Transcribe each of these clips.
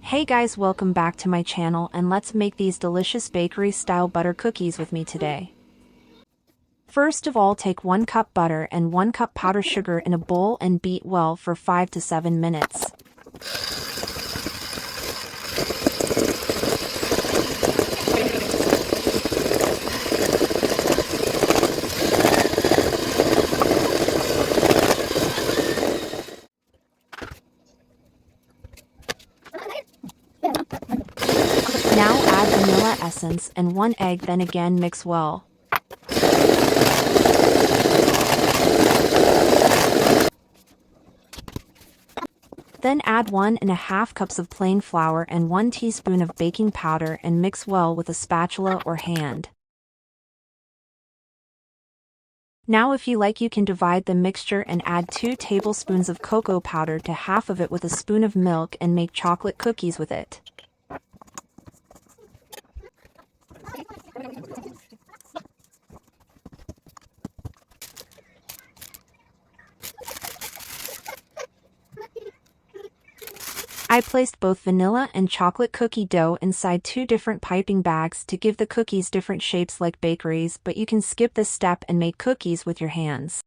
Hey guys, welcome back to my channel and let's make these delicious bakery style butter cookies with me today. First of all, take 1 cup butter and 1 cup powdered sugar in a bowl and beat well for 5 to 7 minutes. Now add vanilla essence and 1 egg, then again mix well. Then add 1½ cups of plain flour and 1 teaspoon of baking powder and mix well with a spatula or hand. Now if you like, you can divide the mixture and add 2 tablespoons of cocoa powder to half of it with a spoon of milk and make chocolate cookies with it. I placed both vanilla and chocolate cookie dough inside 2 different piping bags to give the cookies different shapes like bakeries, but you can skip this step and make cookies with your hands.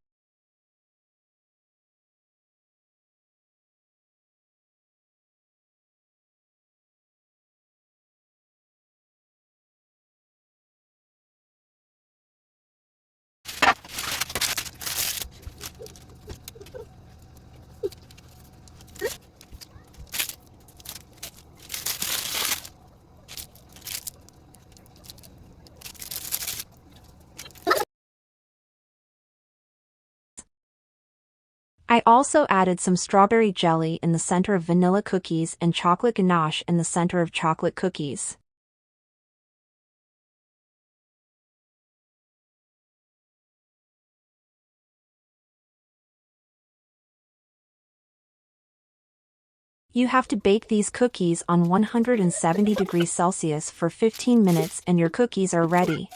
I also added some strawberry jelly in the center of vanilla cookies and chocolate ganache in the center of chocolate cookies. You have to bake these cookies on 170 degrees Celsius for 15 minutes and your cookies are ready.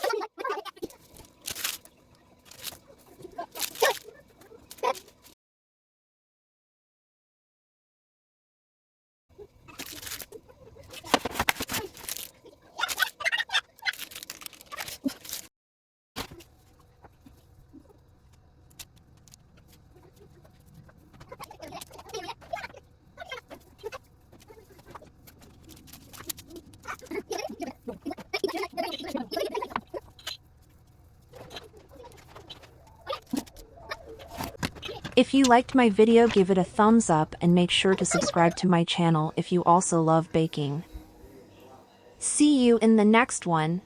If you liked my video, give it a thumbs up and make sure to subscribe to my channel if you also love baking. See you in the next one.